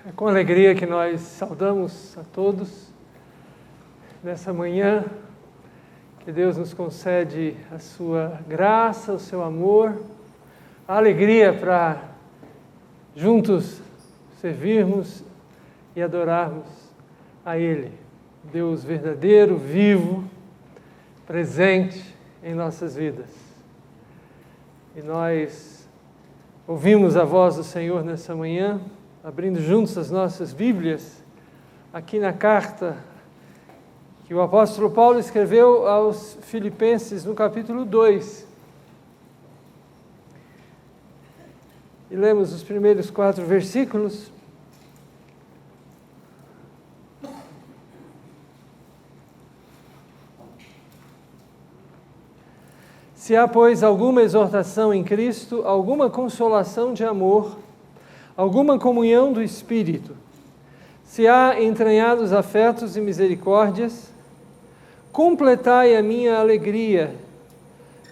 É com alegria que nós saudamos a todos nessa manhã, que Deus nos concede a sua graça, o seu amor, a alegria para juntos servirmos e adorarmos a Ele, Deus verdadeiro, vivo, presente em nossas vidas. E nós ouvimos a voz do Senhor nessa manhã, abrindo juntos as nossas Bíblias, aqui na carta que o apóstolo Paulo escreveu aos Filipenses, no capítulo 2. E lemos os primeiros 4 versículos. Se há, pois, alguma exortação em Cristo, alguma consolação de amor, alguma comunhão do Espírito, se há entranhados afetos e misericórdias, completai a minha alegria,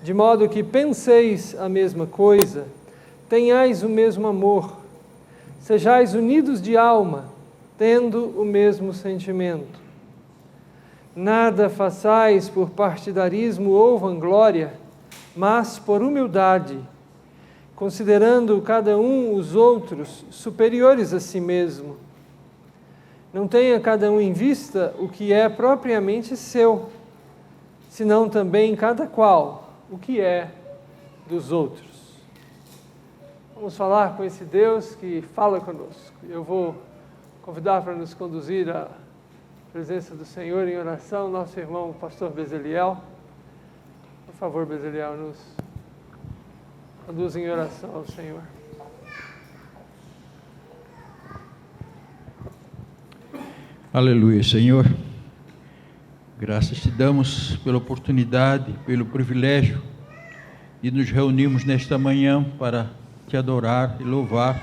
de modo que penseis a mesma coisa, tenhais o mesmo amor, sejais unidos de alma, tendo o mesmo sentimento. Nada façais por partidarismo ou vanglória, mas por humildade, considerando cada um os outros superiores a si mesmo. Não tenha cada um em vista o que é propriamente seu, senão também cada qual o que é dos outros. Vamos falar com esse Deus que fala conosco. Eu vou convidar para nos conduzir à presença do Senhor em oração, nosso irmão o pastor Bezeliel. Por favor, Bezeliel, nos conduz em oração ao Senhor. Aleluia, Senhor. Graças te damos pela oportunidade, pelo privilégio de nos reunirmos nesta manhã para te adorar e louvar,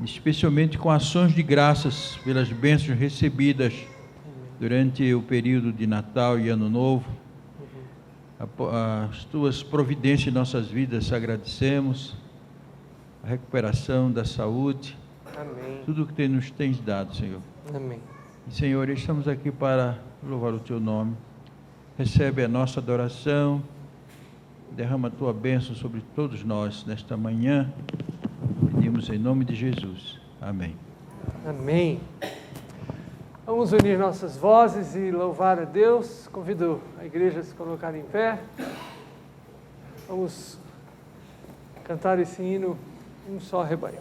especialmente com ações de graças pelas bênçãos recebidas durante o período de Natal e Ano Novo. As tuas providências em nossas vidas agradecemos, a recuperação da saúde. Amém. Tudo que nos tens dado, Senhor. Amém. E, Senhor, estamos aqui para louvar o teu nome. Recebe a nossa adoração, derrama a tua bênção sobre todos nós nesta manhã. Pedimos em nome de Jesus. Amém. Amém. Vamos unir nossas vozes e louvar a Deus. Convido a igreja a se colocar em pé. Vamos cantar esse hino, Um Só Rebanho.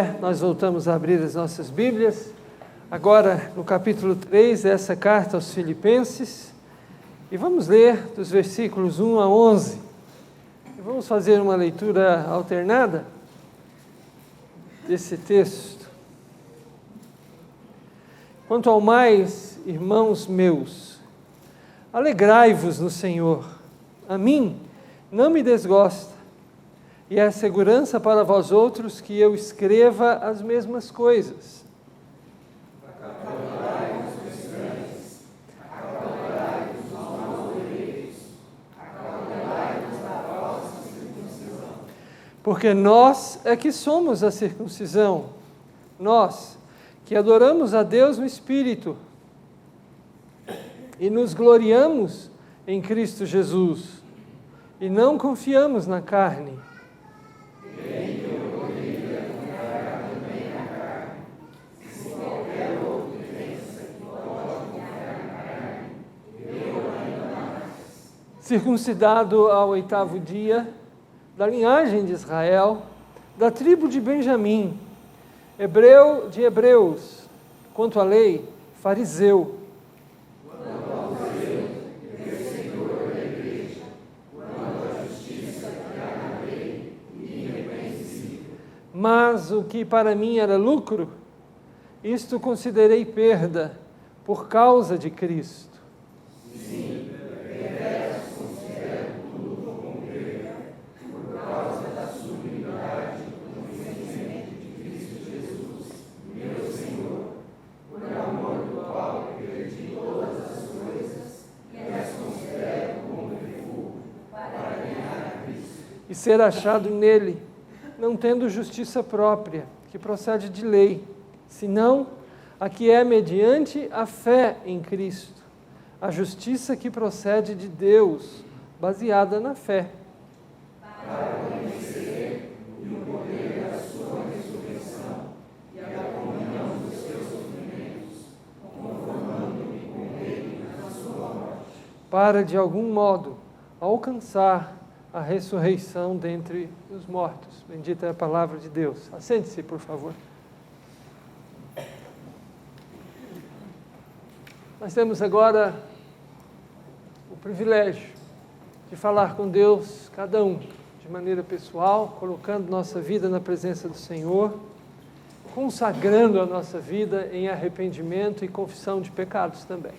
pé, nós voltamos a abrir as nossas Bíblias, agora no capítulo 3 dessa carta aos Filipenses, e vamos ler dos versículos 1 a 11. E vamos fazer uma leitura alternada desse texto. Quanto ao mais, irmãos meus, alegrai-vos no Senhor. A mim não me desgosta, e é segurança para vós outros que eu escreva as mesmas coisas. Acautelai-vos dos estranhos, acautelai-vos dos mal-olheiros, acautelai-vos da falsa circuncisão. Porque nós é que somos a circuncisão, nós que adoramos a Deus no Espírito e nos gloriamos em Cristo Jesus e não confiamos na carne. Circuncidado ao 8º dia, da linhagem de Israel, da tribo de Benjamim, hebreu de hebreus, quanto à lei, fariseu. Quanto ao zelo, perseguidor da igreja, quanto à justiça que há na lei, irrepreensível. Mas o que para mim era lucro, isto considerei perda por causa de Cristo. Sim. E ser achado nele, não tendo justiça própria, que procede de lei, senão a que é mediante a fé em Cristo, a justiça que procede de Deus, baseada na fé. Para conhecer o poder da sua ressurreição e a comunhão dos seus sofrimentos, conformando-me com ele na sua morte. Para, de algum modo, alcançar a ressurreição dentre os mortos. Bendita é a palavra de Deus. Assente-se, por favor. Nós temos agora o privilégio de falar com Deus, cada um, de maneira pessoal, colocando nossa vida na presença do Senhor, consagrando a nossa vida em arrependimento e confissão de pecados também.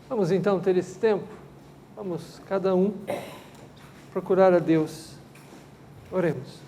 Vamos então ter esse tempo? Vamos, cada um, procurar a Deus. Oremos.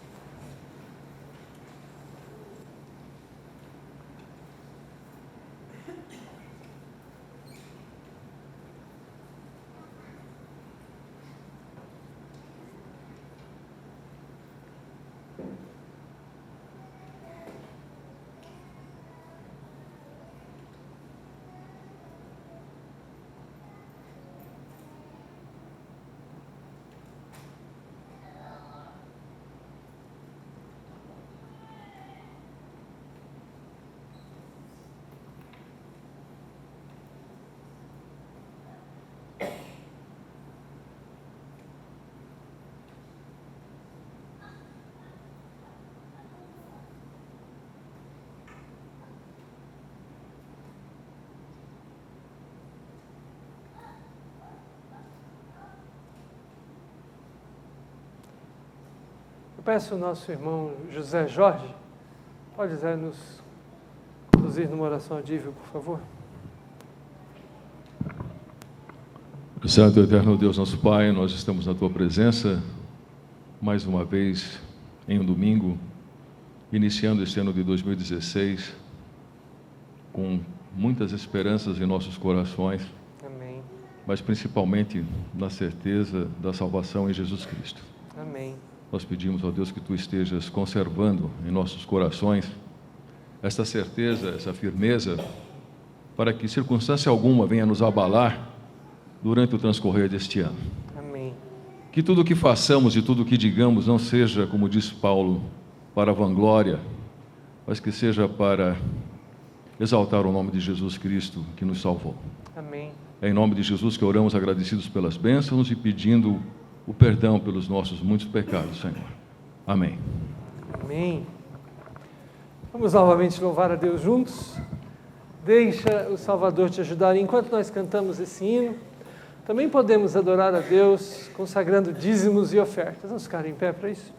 Peço ao nosso irmão José Jorge, pode nos conduzir numa oração audível, por favor? Santo e eterno Deus, nosso Pai, nós estamos na Tua presença, mais uma vez, em um domingo, iniciando este ano de 2016, com muitas esperanças em nossos corações, Amém. Mas principalmente na certeza da salvação em Jesus Cristo. Amém. Nós pedimos, ó Deus, que Tu estejas conservando em nossos corações esta certeza, essa firmeza, para que circunstância alguma venha nos abalar durante o transcorrer deste ano. Amém. Que tudo o que façamos e tudo o que digamos não seja, como diz Paulo, para vanglória, mas que seja para exaltar o nome de Jesus Cristo que nos salvou. Amém. É em nome de Jesus que oramos agradecidos pelas bênçãos e pedindo o perdão pelos nossos muitos pecados, Senhor. Amém. Amém. Vamos novamente louvar a Deus juntos. Deixa o Salvador te ajudar. Enquanto nós cantamos esse hino, também podemos adorar a Deus consagrando dízimos e ofertas. Vamos ficar em pé para isso?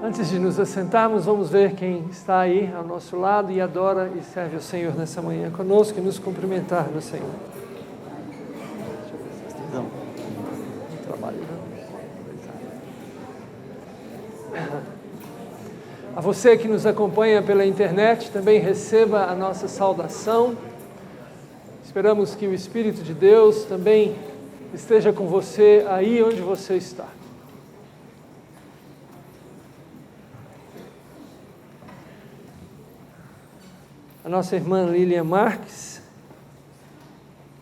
Antes de nos assentarmos, vamos ver quem está aí ao nosso lado e adora e serve o Senhor nessa manhã conosco e nos cumprimentar no Senhor. Deixa eu ver se vocês estão no trabalho, né? A você que nos acompanha pela internet, também receba a nossa saudação. Esperamos que o Espírito de Deus também esteja com você aí onde você está. A nossa irmã Lilian Marques,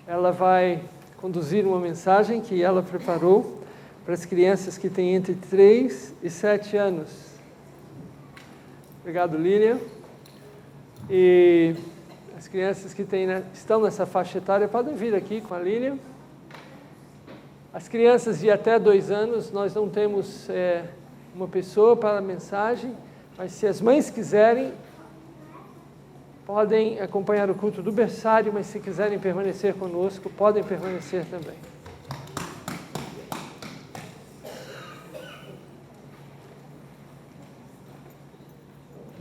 ela vai conduzir uma mensagem que ela preparou para as crianças que têm entre 3 e 7 anos. Obrigado, Lilian. E as crianças que estão nessa faixa etária podem vir aqui com a Lilian. As crianças de até 2 anos, nós não temos uma pessoa para a mensagem, mas se as mães quiserem, podem acompanhar o culto do berçário, mas se quiserem permanecer conosco, podem permanecer também.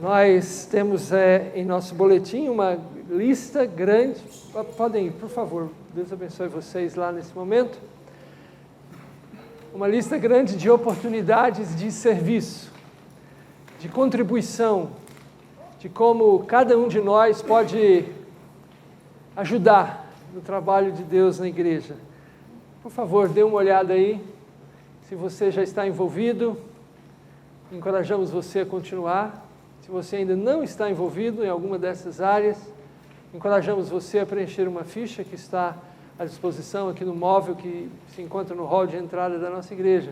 Nós temos em nosso boletim uma lista grande. Podem ir, por favor. Deus abençoe vocês lá nesse momento. Uma lista grande de oportunidades de serviço, de contribuição, de como cada um de nós pode ajudar no trabalho de Deus na igreja. Por favor, dê uma olhada aí. Se você já está envolvido, encorajamos você a continuar. Se você ainda não está envolvido em alguma dessas áreas, encorajamos você a preencher uma ficha que está à disposição aqui no móvel que se encontra no hall de entrada da nossa igreja,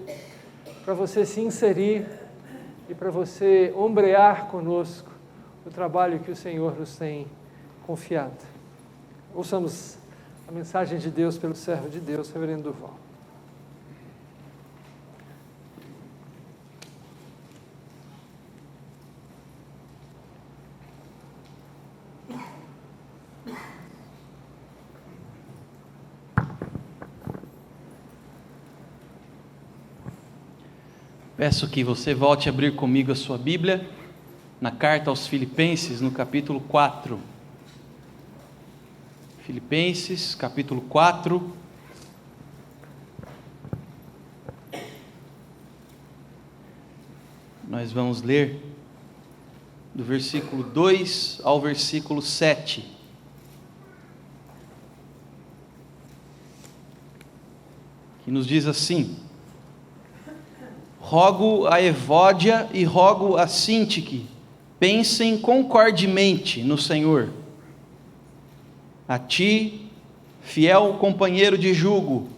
para você se inserir e para você ombrear conosco o trabalho que o Senhor nos tem confiado. Ouçamos a mensagem de Deus pelo servo de Deus, Reverendo Durval. Peço que você volte a abrir comigo a sua Bíblia, na carta aos Filipenses, no capítulo 4. Filipenses, capítulo 4. Nós vamos ler do versículo 2 ao versículo 7. Que nos diz assim: rogo a Evódia e rogo a Sintique, pensem concordemente no Senhor. A ti, fiel companheiro de jugo,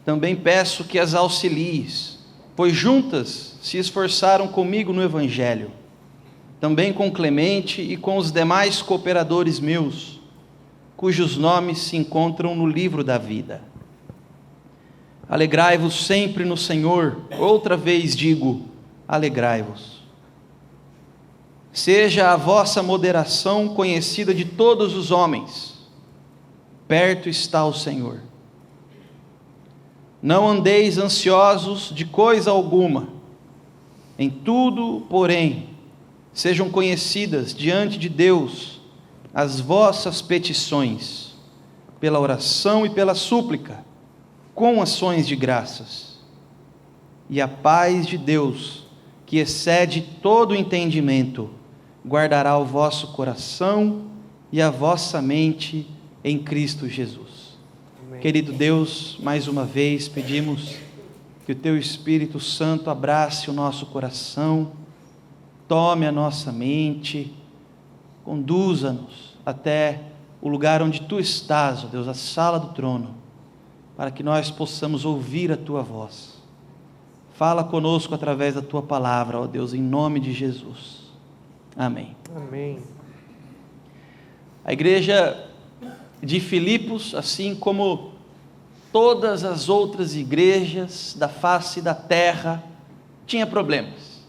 também peço que as auxilies, pois juntas se esforçaram comigo no Evangelho, também com Clemente e com os demais cooperadores meus, cujos nomes se encontram no livro da vida. Alegrai-vos sempre no Senhor, outra vez digo, alegrai-vos. Seja a vossa moderação conhecida de todos os homens, perto está o Senhor. Não andeis ansiosos de coisa alguma, em tudo, porém, sejam conhecidas diante de Deus as vossas petições, pela oração e pela súplica, com ações de graças, e a paz de Deus, que excede todo entendimento, guardará o vosso coração e a vossa mente em Cristo Jesus. Amém. Querido Deus, mais uma vez pedimos que o Teu Espírito Santo abrace o nosso coração, tome a nossa mente, conduza-nos até o lugar onde Tu estás, ó Deus, a sala do trono, para que nós possamos ouvir a Tua voz. Fala conosco através da Tua palavra, ó Deus, em nome de Jesus. Amém. Amém. A igreja de Filipos, assim como todas as outras igrejas da face da terra, tinha problemas.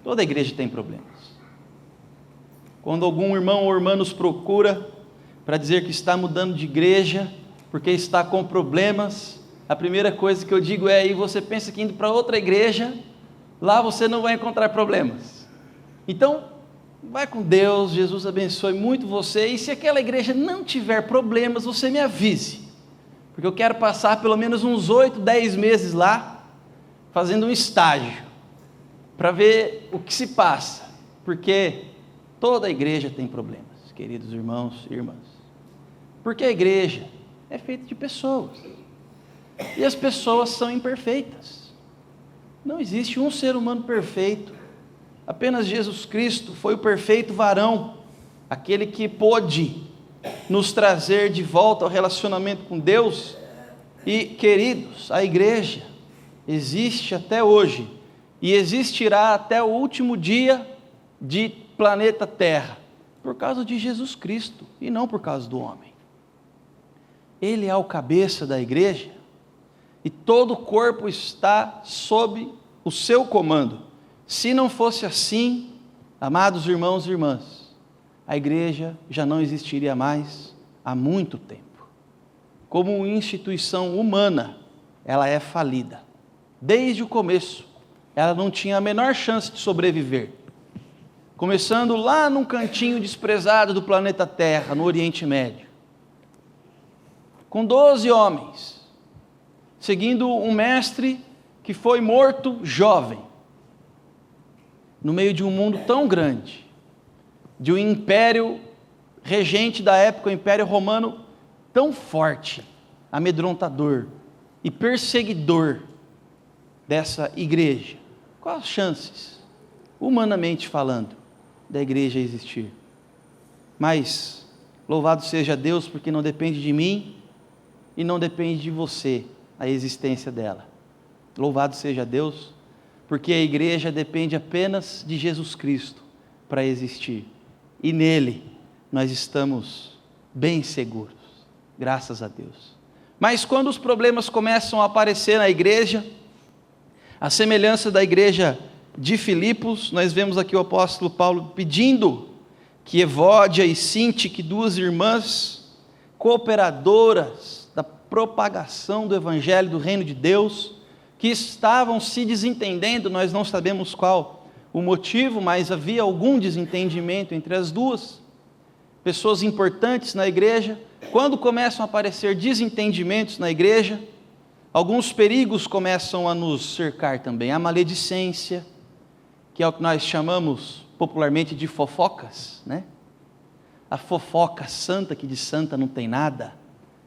Toda igreja tem problemas. Quando algum irmão ou irmã nos procura para dizer que está mudando de igreja, porque está com problemas, a primeira coisa que eu digo é: e você pensa que indo para outra igreja, lá você não vai encontrar problemas? Então, vai com Deus, Jesus abençoe muito você, e se aquela igreja não tiver problemas, você me avise, porque eu quero passar pelo menos uns 8, 10 meses lá, fazendo um estágio, para ver o que se passa, porque toda igreja tem problemas, queridos irmãos e irmãs, porque a igreja é feita de pessoas, e as pessoas são imperfeitas. Não existe um ser humano perfeito, apenas Jesus Cristo foi o perfeito varão, aquele que pôde nos trazer de volta ao relacionamento com Deus. E, queridos, a igreja existe até hoje, e existirá até o último dia de planeta Terra, por causa de Jesus Cristo, e não por causa do homem. Ele é o cabeça da igreja, e todo o corpo está sob o seu comando. Se não fosse assim, amados irmãos e irmãs, a igreja já não existiria mais há muito tempo. Como instituição humana, ela é falida. Desde o começo, ela não tinha a menor chance de sobreviver. começando lá num cantinho desprezado do planeta Terra, no Oriente Médio, com 12 homens, seguindo um mestre que foi morto jovem, no meio de um mundo tão grande, de um império regente da época, o Império Romano, tão forte, amedrontador e perseguidor dessa igreja. Quais as chances, humanamente falando, da igreja existir? Mas, louvado seja Deus, porque não depende de mim e não depende de você a existência dela. Louvado seja Deus, porque a igreja depende apenas de Jesus Cristo para existir. E nele nós estamos bem seguros, graças a Deus. Mas quando os problemas começam a aparecer na igreja, a semelhança da igreja de Filipos, nós vemos aqui o apóstolo Paulo pedindo que Evódia e Sintique, duas irmãs cooperadoras da propagação do evangelho do reino de Deus, que estavam se desentendendo, nós não sabemos qual o motivo, mas havia algum desentendimento entre as duas, pessoas importantes na igreja. Quando começam a aparecer desentendimentos na igreja, alguns perigos começam a nos cercar também. A maledicência, que é o que nós chamamos popularmente de fofocas, né? A fofoca santa, que de santa não tem nada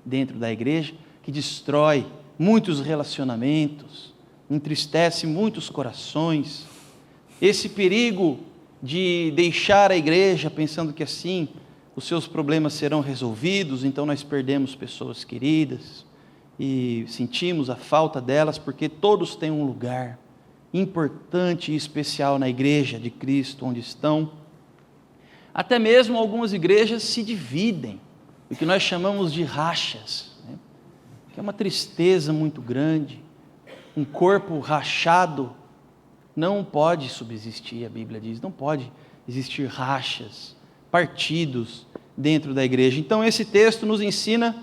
dentro da igreja, que destrói muitos relacionamentos, entristece muitos corações. Esse perigo de deixar a igreja pensando que assim os seus problemas serão resolvidos, então nós perdemos pessoas queridas e sentimos a falta delas, porque todos têm um lugar importante e especial na igreja de Cristo, onde estão. Até mesmo algumas igrejas se dividem, o que nós chamamos de rachas, né? Que é uma tristeza muito grande. Um corpo rachado não pode subsistir, a Bíblia diz, não pode existir rachas, partidos dentro da igreja. Então esse texto nos ensina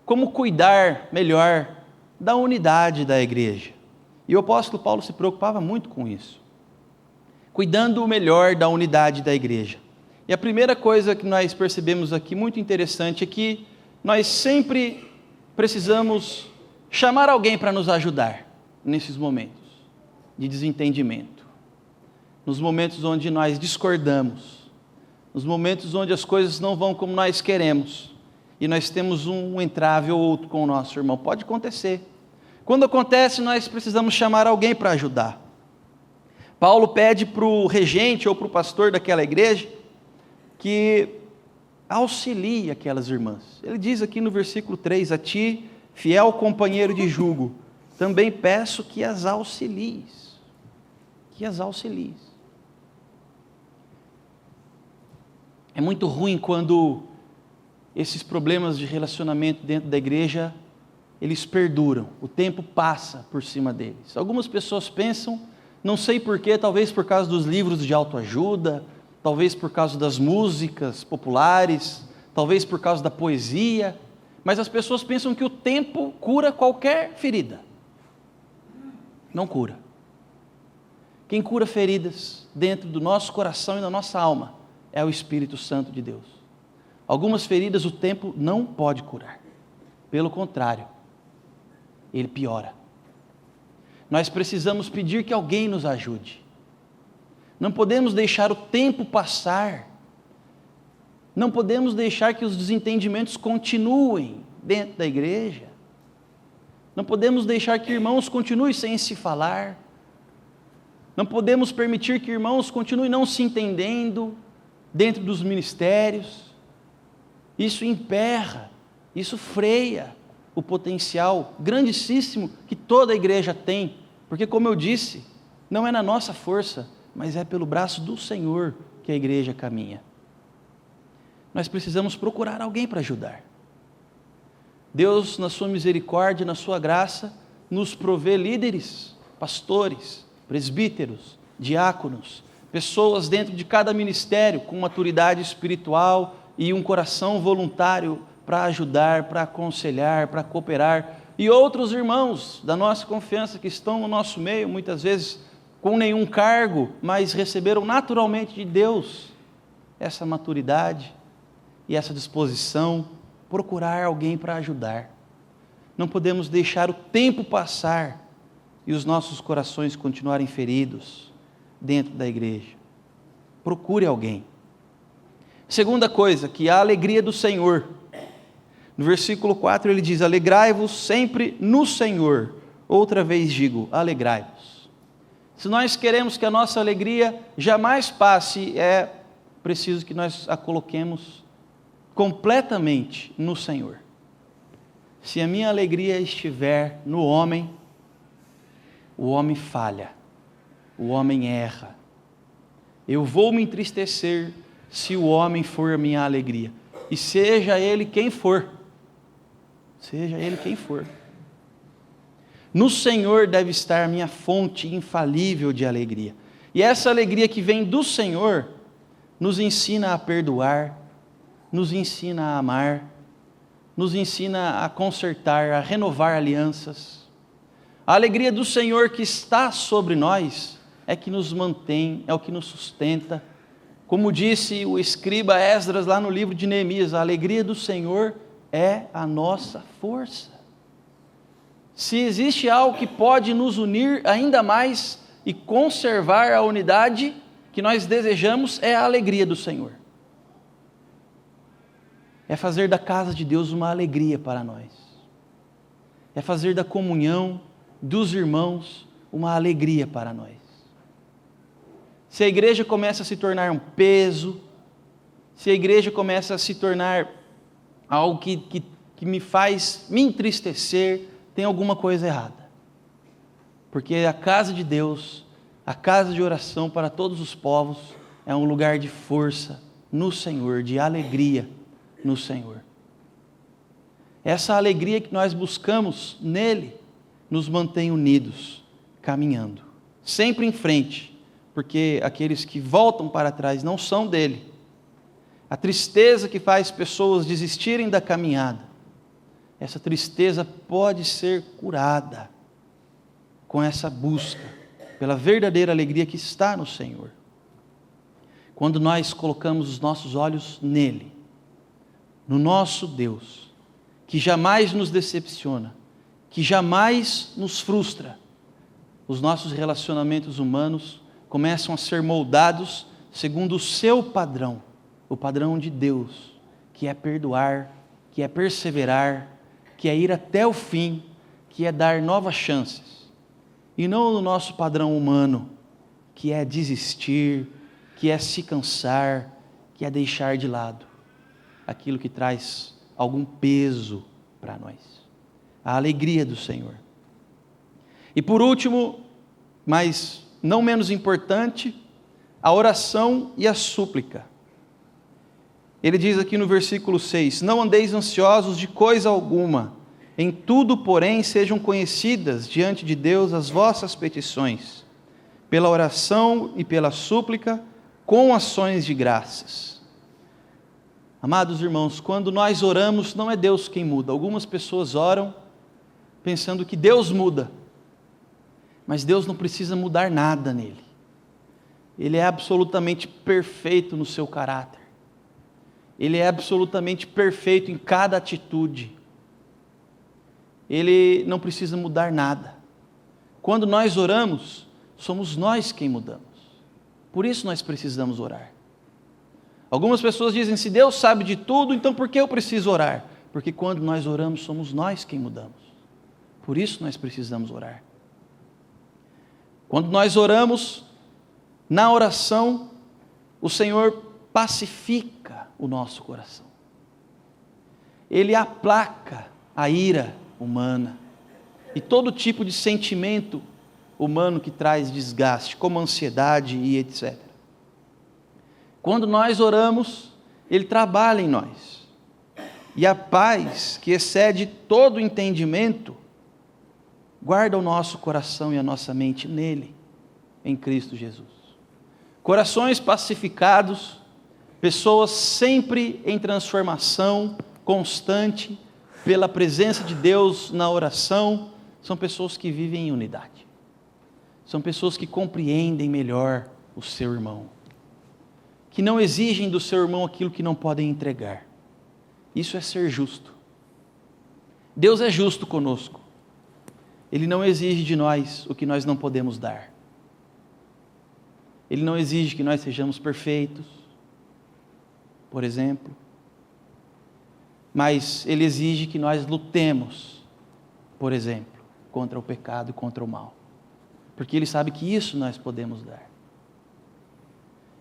como cuidar melhor da unidade da igreja. E o apóstolo Paulo se preocupava muito com isso, cuidando melhor da unidade da igreja. E a primeira coisa que nós percebemos aqui, muito interessante, é que nós sempre precisamos chamar alguém para nos ajudar nesses momentos de desentendimento, nos momentos onde nós discordamos, nos momentos onde as coisas não vão como nós queremos, e nós temos um entrave ou outro com o nosso irmão. Pode acontecer. Quando acontece, nós precisamos chamar alguém para ajudar. Paulo pede para o regente ou para o pastor daquela igreja que auxilie aquelas irmãs. Ele diz aqui no versículo 3, a ti, fiel companheiro de jugo, também peço que as auxilies. Que as auxilies. É muito ruim quando esses problemas de relacionamento dentro da igreja, eles perduram, o tempo passa por cima deles. Algumas pessoas pensam, não sei porquê, talvez por causa dos livros de autoajuda, talvez por causa das músicas populares, talvez por causa da poesia, mas as pessoas pensam que o tempo cura qualquer ferida. Não cura. Quem cura feridas dentro do nosso coração e da nossa alma é o Espírito Santo de Deus. Algumas feridas o tempo não pode curar. Pelo contrário, ele piora. Nós precisamos pedir que alguém nos ajude. Não podemos deixar o tempo passar. Não podemos deixar que os desentendimentos continuem dentro da igreja. Não podemos deixar que irmãos continuem sem se falar. Não podemos permitir que irmãos continuem não se entendendo dentro dos ministérios. Isso emperra, isso freia o potencial grandíssimo que toda a igreja tem, porque, como eu disse, não é na nossa força, mas é pelo braço do Senhor que a igreja caminha. Nós precisamos procurar alguém para ajudar. Deus, na sua misericórdia, na sua graça, nos provê líderes, pastores, presbíteros, diáconos, pessoas dentro de cada ministério com maturidade espiritual e um coração voluntário para ajudar, para aconselhar, para cooperar, e outros irmãos da nossa confiança que estão no nosso meio, muitas vezes com nenhum cargo, mas receberam naturalmente de Deus essa maturidade e essa disposição, procurar alguém para ajudar. Não podemos deixar o tempo passar e os nossos corações continuarem feridos dentro da igreja. Procure alguém. Segunda coisa, que a alegria do Senhor. No versículo 4 ele diz: alegrai-vos sempre no Senhor. Outra vez digo, alegrai-vos. Se nós queremos que a nossa alegria jamais passe, é preciso que nós a coloquemos completamente no Senhor. Se a minha alegria estiver no homem, o homem falha, o homem erra. Eu vou me entristecer se o homem for a minha alegria, e seja ele quem for. Seja ele quem for. No Senhor deve estar a minha fonte infalível de alegria. E essa alegria que vem do Senhor nos ensina a perdoar, nos ensina a amar, nos ensina a consertar, a renovar alianças. A alegria do Senhor que está sobre nós é que nos mantém, é o que nos sustenta. Como disse o escriba Esdras lá no livro de Neemias, a alegria do Senhor é a nossa força. Se existe algo que pode nos unir ainda mais e conservar a unidade que nós desejamos, é a alegria do Senhor. É fazer da casa de Deus uma alegria para nós. É fazer da comunhão dos irmãos uma alegria para nós. Se a igreja começa a se tornar um peso, se a igreja começa a se tornar algo que me faz me entristecer, tem alguma coisa errada. Porque a casa de Deus, a casa de oração para todos os povos, é um lugar de força no Senhor, de alegria no Senhor. Essa alegria que nós buscamos nele, nos mantém unidos, caminhando, sempre em frente, porque aqueles que voltam para trás não são dele. A tristeza que faz pessoas desistirem da caminhada, essa tristeza pode ser curada com essa busca pela verdadeira alegria que está no Senhor. Quando nós colocamos os nossos olhos nele, no nosso Deus, que jamais nos decepciona, que jamais nos frustra, os nossos relacionamentos humanos começam a ser moldados segundo o seu padrão, o padrão de Deus, que é perdoar, que é perseverar, que é ir até o fim, que é dar novas chances, e não no nosso padrão humano, que é desistir, que é se cansar, que é deixar de lado aquilo que traz algum peso para nós. A alegria do Senhor. E por último, mas não menos importante, a oração e a súplica. Ele diz aqui no versículo 6, não andeis ansiosos de coisa alguma, em tudo, porém, sejam conhecidas diante de Deus as vossas petições, pela oração e pela súplica, com ações de graças. Amados irmãos, quando nós oramos, não é Deus quem muda. Algumas pessoas oram pensando que Deus muda, mas Deus não precisa mudar nada nele. Ele é absolutamente perfeito no seu caráter. Ele é absolutamente perfeito em cada atitude. Ele não precisa mudar nada. Quando nós oramos, somos nós quem mudamos. Por isso nós precisamos orar. Algumas pessoas dizem, se Deus sabe de tudo, então por que eu preciso orar? Porque quando nós oramos, somos nós quem mudamos. Por isso nós precisamos orar. Quando nós oramos, na oração, o Senhor pacifica o nosso coração. Ele aplaca a ira humana e todo tipo de sentimento humano que traz desgaste, como ansiedade e etc. Quando nós oramos, Ele trabalha em nós. E a paz, que excede todo entendimento, guarda o nosso coração e a nossa mente nele, em Cristo Jesus. Corações pacificados, pessoas sempre em transformação constante, pela presença de Deus na oração, são pessoas que vivem em unidade. são pessoas que compreendem melhor o seu irmão, que não exigem do seu irmão aquilo que não podem entregar. Isso é ser justo. Deus é justo conosco. Ele não exige de nós o que nós não podemos dar. Ele não exige que nós sejamos perfeitos, por exemplo, mas Ele exige que nós lutemos, por exemplo, contra o pecado e contra o mal, porque Ele sabe que isso nós podemos dar.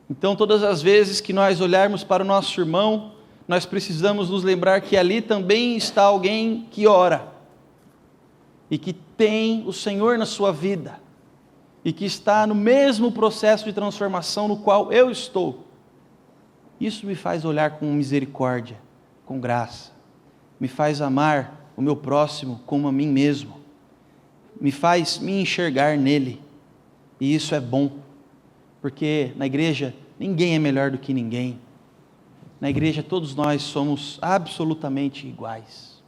Então, todas as vezes que nós olharmos para o nosso irmão, nós precisamos nos lembrar que ali também está alguém que ora, e que tem o Senhor na sua vida, e que está no mesmo processo de transformação no qual eu estou. Isso me faz olhar com misericórdia, com graça, me faz amar o meu próximo como a mim mesmo, me faz me enxergar nele, e isso é bom, porque na igreja ninguém é melhor do que ninguém, na igreja todos nós somos absolutamente iguais,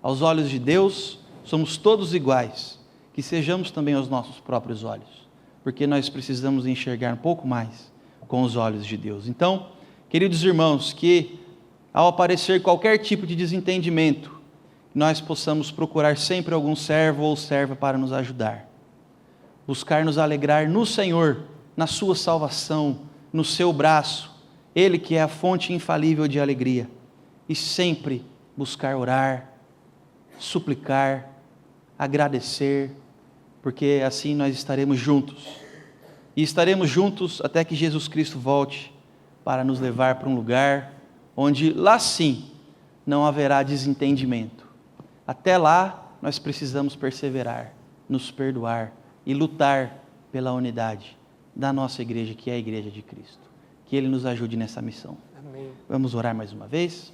aos olhos de Deus somos todos iguais, que sejamos também aos nossos próprios olhos, porque nós precisamos enxergar um pouco mais com os olhos de Deus. Então, queridos irmãos, que ao aparecer qualquer tipo de desentendimento, nós possamos procurar sempre algum servo ou serva para nos ajudar, buscar nos alegrar no Senhor, na sua salvação, no seu braço, Ele que é a fonte infalível de alegria, e sempre buscar orar, suplicar, agradecer, porque assim nós estaremos juntos, e estaremos juntos até que Jesus Cristo volte para nos levar para um lugar onde lá sim não haverá desentendimento. Até lá nós precisamos perseverar, nos perdoar e lutar pela unidade da nossa igreja, que é a igreja de Cristo. Que Ele nos ajude nessa missão. Amém. Vamos orar mais uma vez?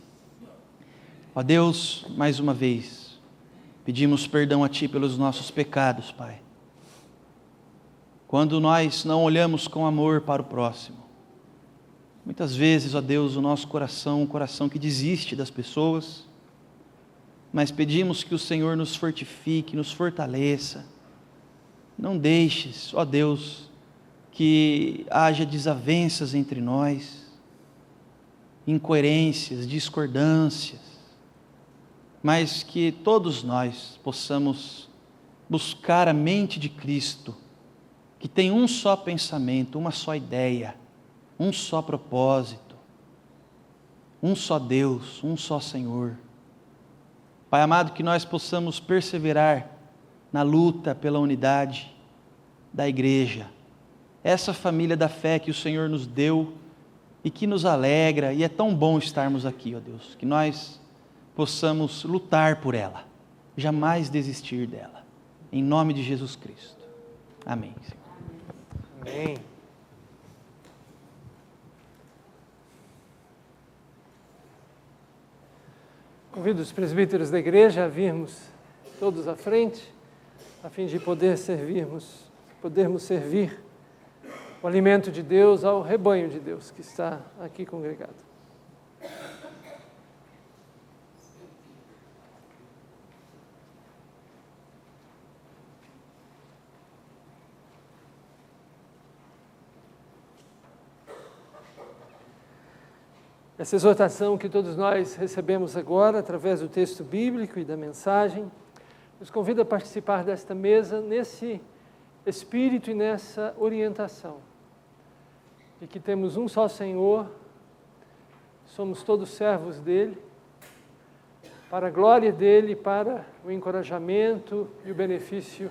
Ó Deus, mais uma vez, pedimos perdão a Ti pelos nossos pecados, Pai. Quando nós não olhamos com amor para o próximo, muitas vezes, ó Deus, o nosso coração, um coração que desiste das pessoas, mas pedimos que o Senhor nos fortifique, nos fortaleça. Não deixes, ó Deus, que haja desavenças entre nós, incoerências, discordâncias, mas que todos nós possamos buscar a mente de Cristo, que tem um só pensamento, uma só ideia, um só propósito, um só Deus, um só Senhor. Pai amado, que nós possamos perseverar na luta pela unidade da igreja, essa família da fé que o Senhor nos deu e que nos alegra, e é tão bom estarmos aqui, ó Deus, que nós possamos lutar por ela, jamais desistir dela, em nome de Jesus Cristo. Amém. Amém. Convido os presbíteros da igreja a virmos todos à frente, a fim de podermos servir o alimento de Deus ao rebanho de Deus que está aqui congregado. Essa exortação que todos nós recebemos agora, através do texto bíblico e da mensagem, nos convida a participar desta mesa nesse espírito e nessa orientação, de que temos um só Senhor, somos todos servos dEle, para a glória dEle, para o encorajamento e o benefício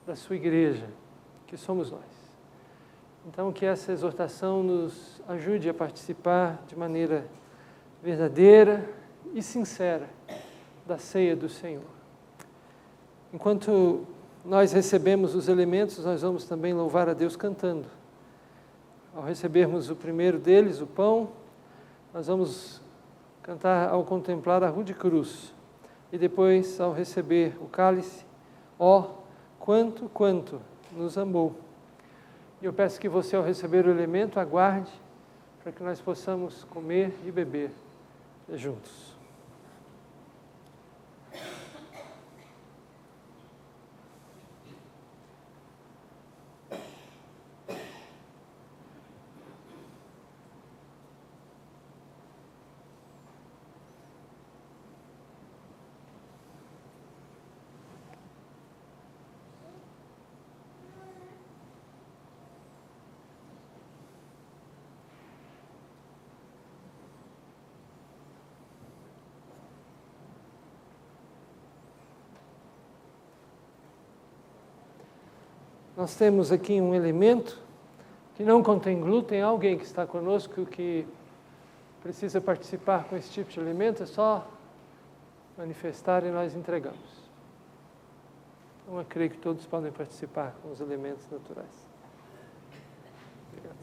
da sua igreja, que somos nós. Então, que essa exortação nos ajude a participar de maneira verdadeira e sincera da ceia do Senhor. Enquanto nós recebemos os elementos, nós vamos também louvar a Deus cantando. Ao recebermos o primeiro deles, o pão, nós vamos cantar ao contemplar a rude cruz. E depois, ao receber o cálice, ó, quanto nos amou. E eu peço que você, ao receber o elemento, aguarde para que nós possamos comer e beber juntos. nós temos aqui um elemento que não contém glúten. Alguém que está conosco que precisa participar com esse tipo de alimento, é só manifestar e nós entregamos. Então eu creio que todos podem participar com os elementos naturais. Obrigado.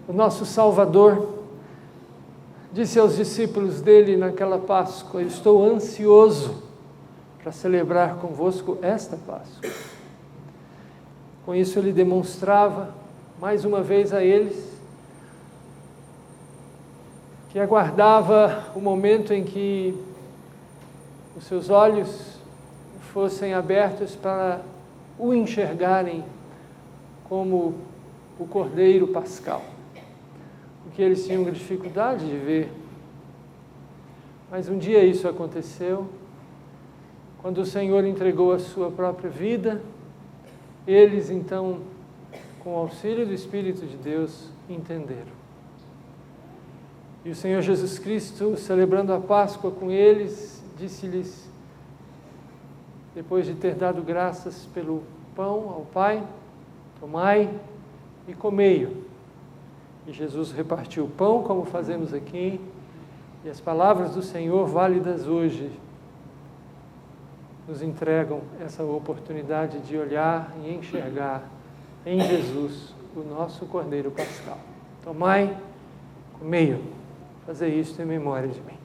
O nosso Salvador disse aos discípulos dele naquela Páscoa: eu estou ansioso para celebrar convosco esta Páscoa. Com isso ele demonstrava mais uma vez a eles que aguardava o momento em que os seus olhos fossem abertos para o enxergarem como o Cordeiro Pascal, o que eles tinham dificuldade de ver. Mas um dia isso aconteceu, quando o Senhor entregou a sua própria vida. Eles então, com o auxílio do Espírito de Deus, entenderam. E o Senhor Jesus Cristo, celebrando a Páscoa com eles, disse-lhes: depois de ter dado graças pelo pão ao Pai, tomai e comei-o. E Jesus repartiu o pão, como fazemos aqui, e as palavras do Senhor, válidas hoje, nos entregam essa oportunidade de olhar e enxergar em Jesus o nosso Cordeiro Pascal. Tomai, comei-o. Fazer isto em memória de mim.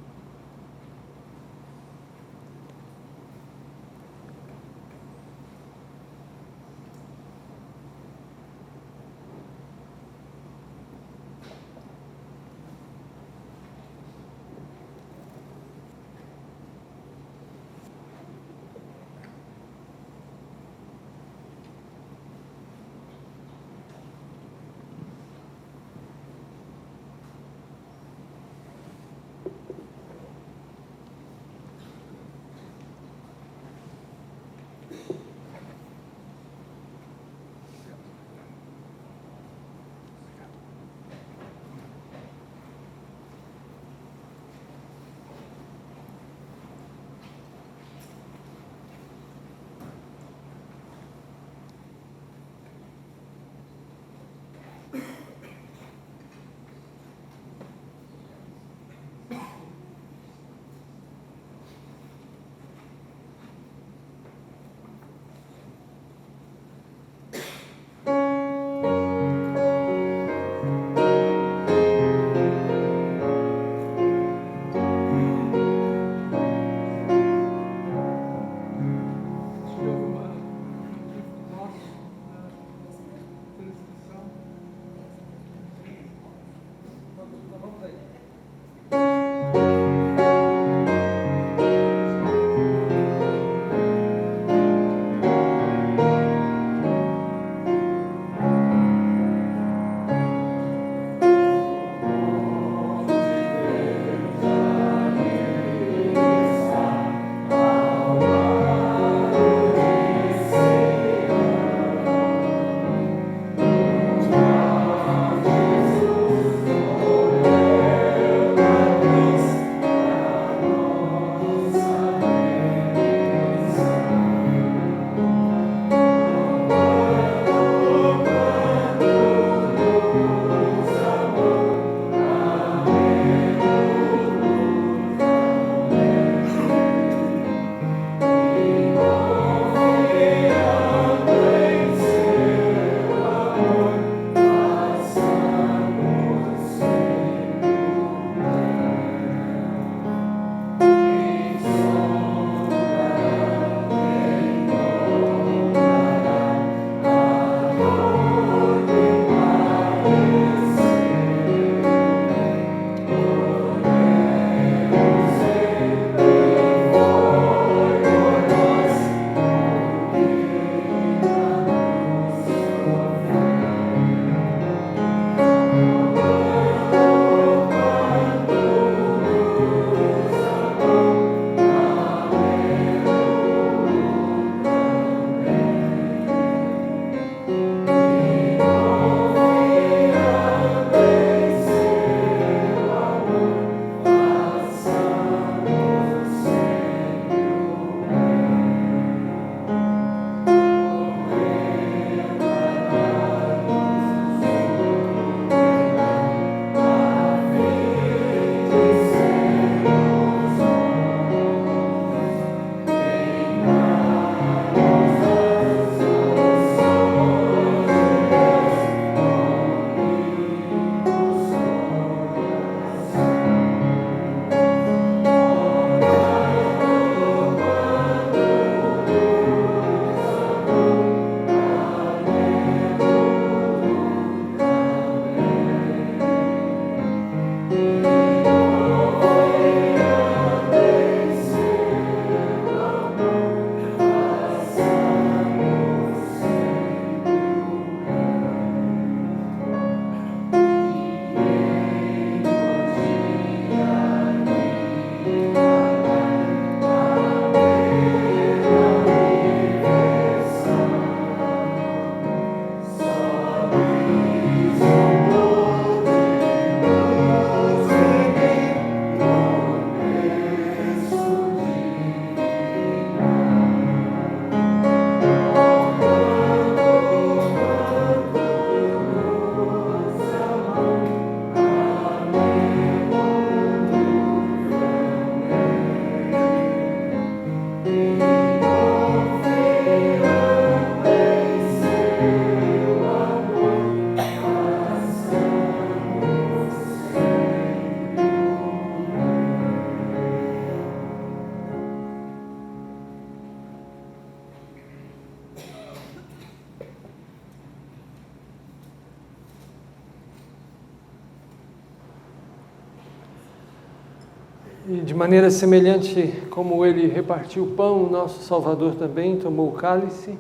E de maneira semelhante como ele repartiu o pão, o nosso Salvador também tomou o cálice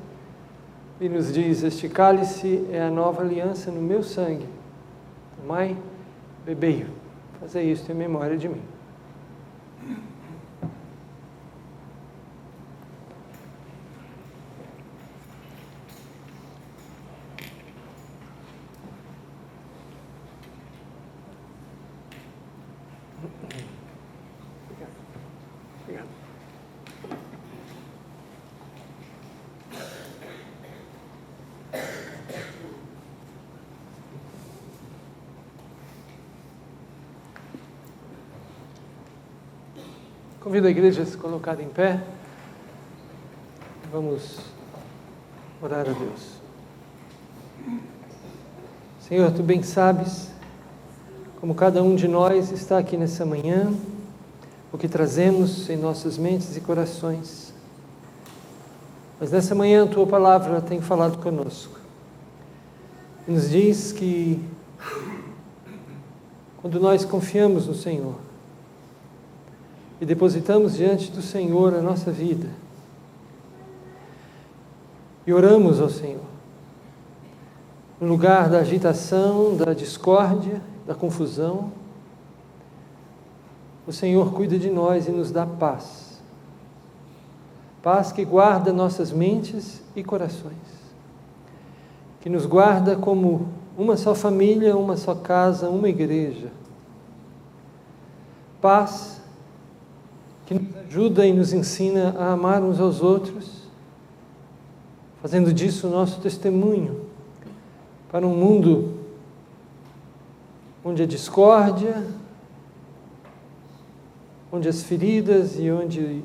e nos diz: este cálice é a nova aliança no meu sangue. Tomai, bebei, fazei isto em memória de mim. Convido a igreja a se colocar em pé. Vamos orar a Deus. Senhor, Tu bem sabes como cada um de nós está aqui nessa manhã, o que trazemos em nossas mentes e corações. Mas nessa manhã a Tua palavra tem falado conosco. E nos diz que quando nós confiamos no Senhor, e depositamos diante do Senhor a nossa vida, e oramos ao Senhor, no lugar da agitação, da discórdia, da confusão, o Senhor cuida de nós e nos dá paz. Paz que guarda nossas mentes e corações, que nos guarda como uma só família, uma só casa, uma igreja. Paz que nos ajuda e nos ensina a amar uns aos outros, fazendo disso o nosso testemunho para um mundo onde a discórdia, onde as feridas e onde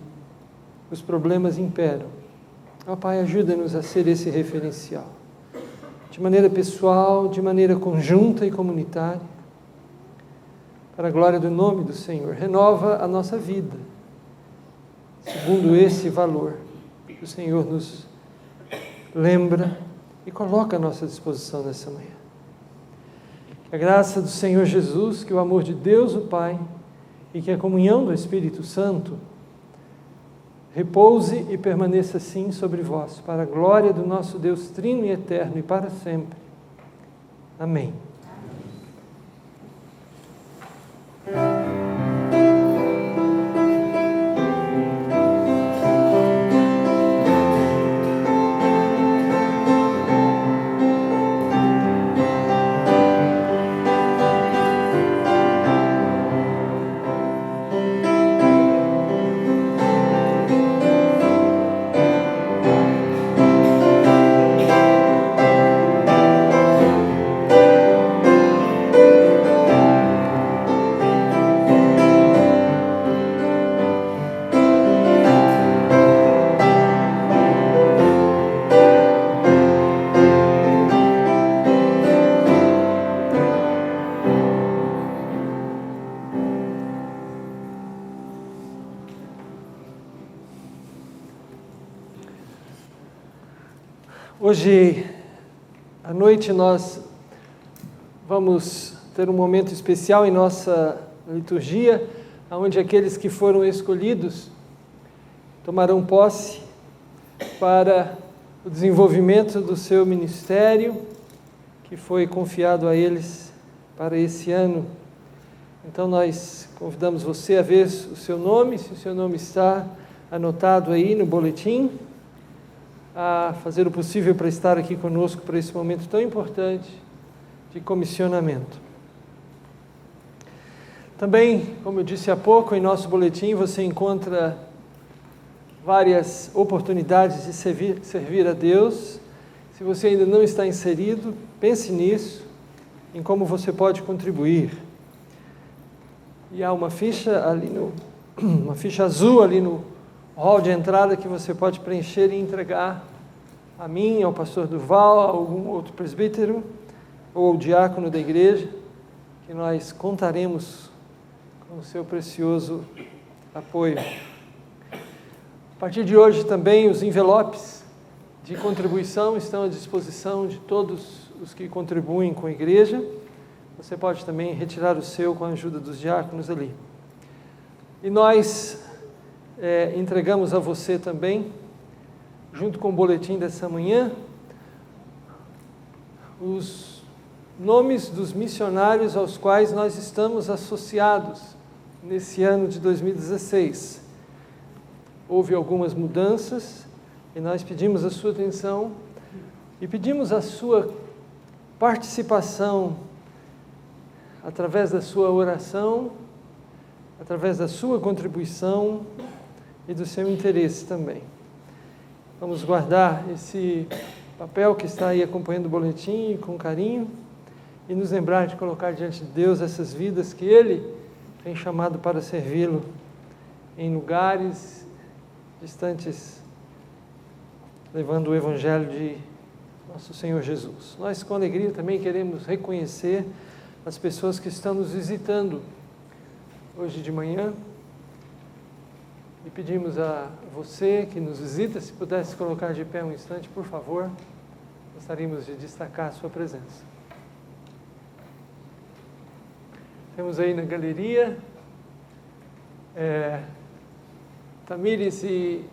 os problemas imperam. Ó Pai, ajuda-nos a ser esse referencial, de maneira pessoal, de maneira conjunta e comunitária, para a glória do nome do Senhor. Renova a nossa vida segundo esse valor que o Senhor nos lembra e coloca à nossa disposição nessa manhã. Que a graça do Senhor Jesus, que o amor de Deus o Pai e que a comunhão do Espírito Santo repouse e permaneça assim sobre vós, para a glória do nosso Deus trino e eterno e para sempre. Amém. Hoje à noite nós vamos ter um momento especial em nossa liturgia, onde aqueles que foram escolhidos tomarão posse para o desenvolvimento do seu ministério, que foi confiado a eles para esse ano. Então nós convidamos você a ver o seu nome, se o seu nome está anotado aí no boletim, a fazer o possível para estar aqui conosco para esse momento tão importante de comissionamento. Também, como eu disse há pouco, em nosso boletim você encontra várias oportunidades de servir a Deus. Se você ainda não está inserido, pense nisso, em como você pode contribuir. E há uma ficha ali uma ficha azul ali no hall de entrada que você pode preencher e entregar a mim, ao pastor Duval, a algum outro presbítero ou ao diácono da igreja, que nós contaremos com o seu precioso apoio. A partir de hoje também os envelopes de contribuição estão à disposição de todos os que contribuem com a igreja. Você pode também retirar o seu com a ajuda dos diáconos ali. E nós entregamos a você também, junto com o boletim dessa manhã, os nomes dos missionários aos quais nós estamos associados nesse ano de 2016. Houve algumas mudanças e nós pedimos a sua atenção e pedimos a sua participação através da sua oração, através da sua contribuição e do seu interesse também. Vamos guardar esse papel que está aí acompanhando o boletim com carinho e nos lembrar de colocar diante de Deus essas vidas que Ele tem chamado para servi-lo em lugares distantes, levando o Evangelho de nosso Senhor Jesus. Nós, com alegria, também queremos reconhecer as pessoas que estão nos visitando hoje de manhã e pedimos a você que nos visita, se pudesse colocar de pé um instante, por favor, gostaríamos de destacar a sua presença. Temos aí na galeria Tamires e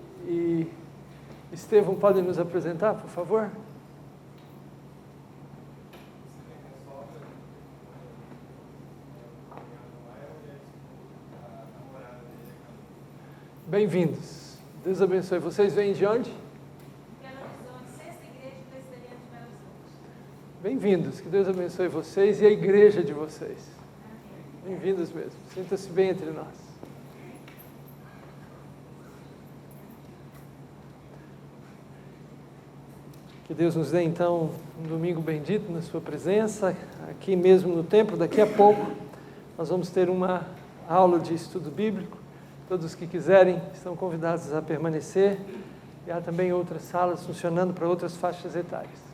Estevão, podem nos apresentar, por favor? Bem-vindos. Deus abençoe. Vocês vêm de onde? Belo Horizonte, Sexta Igreja Presbiteriana de Belo Horizonte. Bem-vindos. Que Deus abençoe vocês e a igreja de vocês. Bem-vindos mesmo. Sinta-se bem entre nós. Que Deus nos dê, então, um domingo bendito na sua presença, aqui mesmo no templo. Daqui a pouco nós vamos ter uma aula de estudo bíblico. Todos que quiserem estão convidados a permanecer. E há também outras salas funcionando para outras faixas etárias.